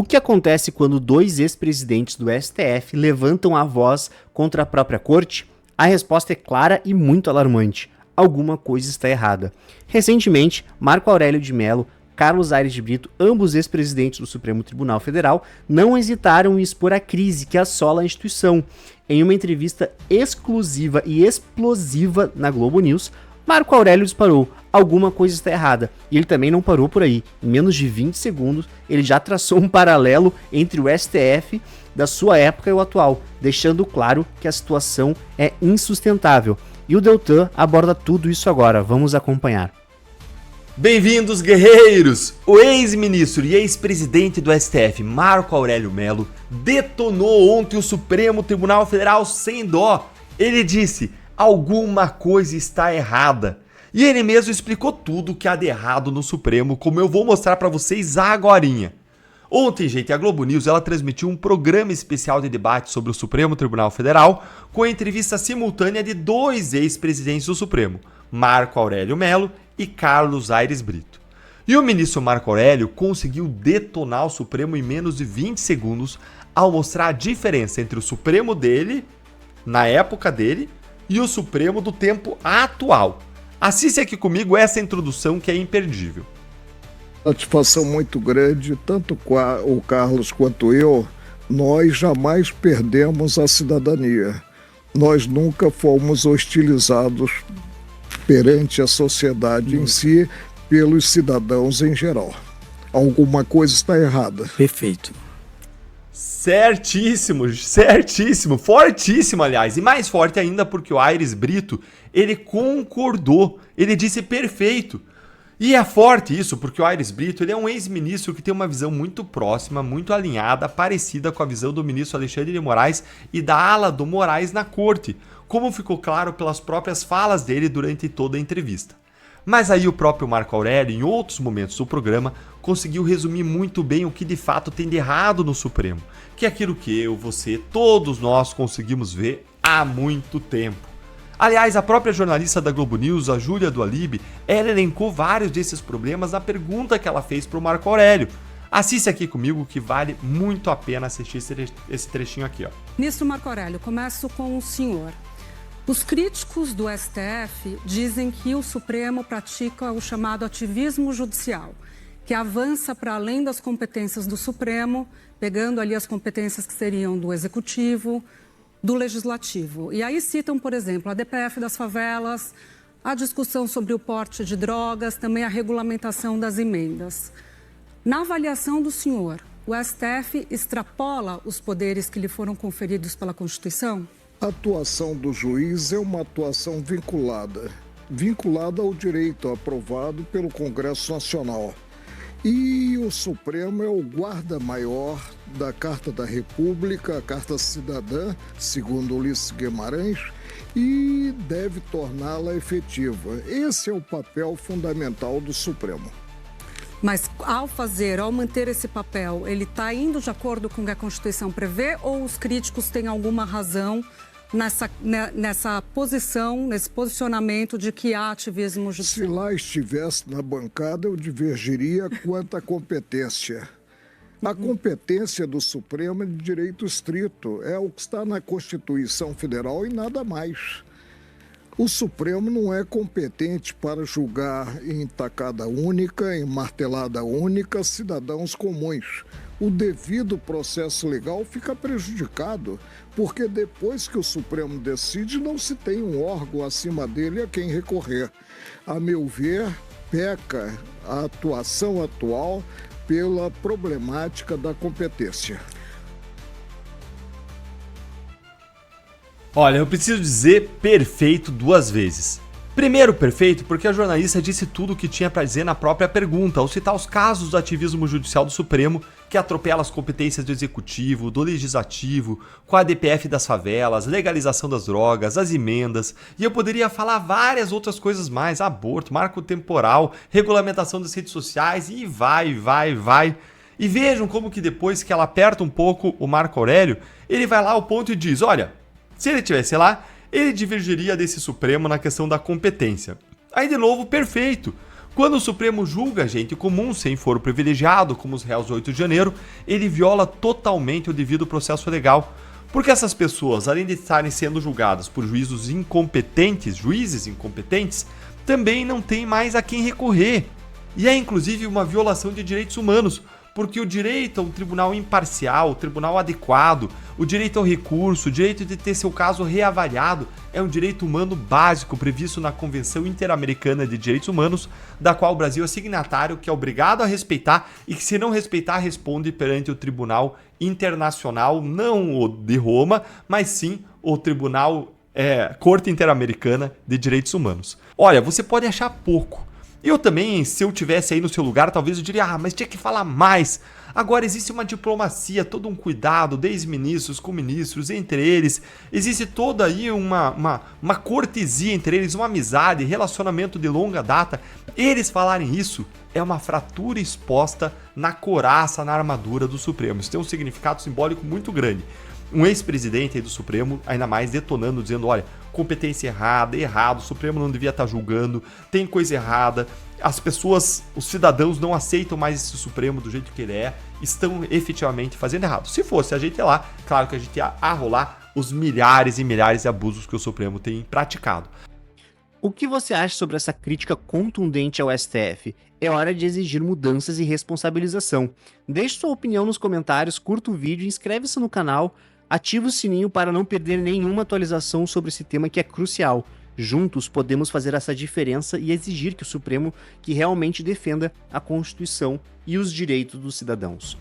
que acontece quando dois ex-presidentes do STF levantam a voz contra a própria corte? A resposta é clara e muito alarmante. Alguma coisa está errada. Recentemente, Marco Aurélio de Mello, Carlos Aires de Brito, ambos ex-presidentes do Supremo Tribunal Federal, não hesitaram em expor a crise que assola a instituição. Em uma entrevista exclusiva e explosiva na Globo News, Marco Aurélio disparou: alguma coisa está errada. E ele também não parou por aí. Em menos de 20 segundos, ele já traçou um paralelo entre o STF da sua época e o atual, deixando claro que a situação é insustentável. E o Deltan aborda tudo isso agora. Vamos acompanhar. Bem-vindos, guerreiros! O ex-ministro e ex-presidente do STF, Marco Aurélio Mello, detonou ontem o Supremo Tribunal Federal sem dó. Ele disse: alguma coisa está errada. E ele mesmo explicou tudo o que há de errado no Supremo, como eu vou mostrar para vocês agorinha. Ontem, gente, a Globo News ela transmitiu um programa especial de debate sobre o Supremo Tribunal Federal com a entrevista simultânea de dois ex-presidentes do Supremo, Marco Aurélio Mello e Carlos Aires Brito. E o ministro Marco Aurélio conseguiu detonar o Supremo em menos de 20 segundos ao mostrar a diferença entre o Supremo dele, na época dele, e o Supremo do tempo atual. Assiste aqui comigo essa introdução que é imperdível. Satisfação muito grande, tanto o Carlos quanto eu, nós jamais perdemos a cidadania. Nós nunca fomos hostilizados perante a sociedade em si, pelos cidadãos em geral. Alguma coisa está errada. Perfeito. Certíssimo, certíssimo, fortíssimo, aliás, e mais forte ainda porque o Aires Brito, ele concordou, ele disse perfeito. E é forte isso porque o Aires Brito, ele é um ex-ministro que tem uma visão muito próxima, muito alinhada, parecida com a visão do ministro Alexandre de Moraes e da ala do Moraes na corte, como ficou claro pelas próprias falas dele durante toda a entrevista. Mas aí o próprio Marco Aurélio, em outros momentos do programa, conseguiu resumir muito bem o que de fato tem de errado no Supremo, que é aquilo que eu, você, todos nós conseguimos ver há muito tempo. Aliás, a própria jornalista da Globo News, a Júlia do Alibe, ela elencou vários desses problemas na pergunta que ela fez para o Marco Aurélio. Assiste aqui comigo que vale muito a pena assistir esse trechinho aqui, ó. Ministro Marco Aurélio, começo com o senhor. Os críticos do STF dizem que o Supremo pratica o chamado ativismo judicial, que avança para além das competências do Supremo, pegando ali as competências que seriam do Executivo, do Legislativo. E aí citam, por exemplo, a DPF das favelas, a discussão sobre o porte de drogas, também a regulamentação das emendas. Na avaliação do senhor, o STF extrapola os poderes que lhe foram conferidos pela Constituição? A atuação do juiz é uma atuação vinculada ao direito aprovado pelo Congresso Nacional. E o Supremo é o guarda-maior da Carta da República, a Carta Cidadã, segundo Ulisses Guimarães, e deve torná-la efetiva. Esse é o papel fundamental do Supremo. Mas ao manter esse papel, ele está indo de acordo com o que a Constituição prevê ou os críticos têm alguma razão nessa posição, nesse posicionamento de que há ativismo judicial? Se lá estivesse na bancada, eu divergiria quanto à competência. A competência do Supremo é de direito estrito, é o que está na Constituição Federal e nada mais. O Supremo não é competente para julgar em tacada única, em martelada única, cidadãos comuns. O devido processo legal fica prejudicado, porque depois que o Supremo decide, não se tem um órgão acima dele a quem recorrer. A meu ver, peca a atuação atual pela problemática da competência. Olha, eu preciso dizer perfeito duas vezes. Primeiro, perfeito, porque a jornalista disse tudo o que tinha para dizer na própria pergunta, ao citar os casos do ativismo judicial do Supremo, que atropela as competências do Executivo, do Legislativo, com a DPF das favelas, legalização das drogas, as emendas, e eu poderia falar várias outras coisas mais, aborto, marco temporal, regulamentação das redes sociais, e vai. E vejam como que depois que ela aperta um pouco o Marco Aurélio, ele vai lá ao ponto e diz, olha, se ele tivesse lá, ele divergiria desse Supremo na questão da competência. Aí, de novo, perfeito, Quando o Supremo julga gente comum sem foro privilegiado, como os réus do 8 de janeiro, ele viola totalmente o devido processo legal. Porque essas pessoas, além de estarem sendo julgadas por juízes incompetentes, também não têm mais a quem recorrer. E é inclusive uma violação de direitos humanos, porque o direito a um tribunal imparcial, o tribunal adequado, o direito ao recurso, o direito de ter seu caso reavaliado é um direito humano básico previsto na Convenção Interamericana de Direitos Humanos, da qual o Brasil é signatário, que é obrigado a respeitar e que, se não respeitar, responde perante o Tribunal Internacional, não o de Roma, mas sim o Tribunal Corte Interamericana de Direitos Humanos. Olha, você pode achar pouco. Eu também, se eu tivesse aí no seu lugar, talvez eu diria, mas tinha que falar mais. Agora existe uma diplomacia, todo um cuidado, desde ministros com ministros, entre eles. Existe toda aí uma cortesia entre eles, uma amizade, relacionamento de longa data. Eles falarem isso é uma fratura exposta na couraça, na armadura do Supremo. Isso tem um significado simbólico muito grande. Um ex-presidente aí do Supremo, ainda mais detonando, dizendo, olha, competência errada, errado, o Supremo não devia estar julgando, tem coisa errada, as pessoas, os cidadãos não aceitam mais esse Supremo do jeito que ele é, estão efetivamente fazendo errado. Se fosse a gente lá, claro que a gente ia arrolar os milhares e milhares de abusos que o Supremo tem praticado. O que você acha sobre essa crítica contundente ao STF? É hora de exigir mudanças e responsabilização. Deixe sua opinião nos comentários, curta o vídeo, inscreve-se no canal, ativa o sininho para não perder nenhuma atualização sobre esse tema que é crucial. Juntos podemos fazer essa diferença e exigir que o Supremo que realmente defenda a Constituição e os direitos dos cidadãos.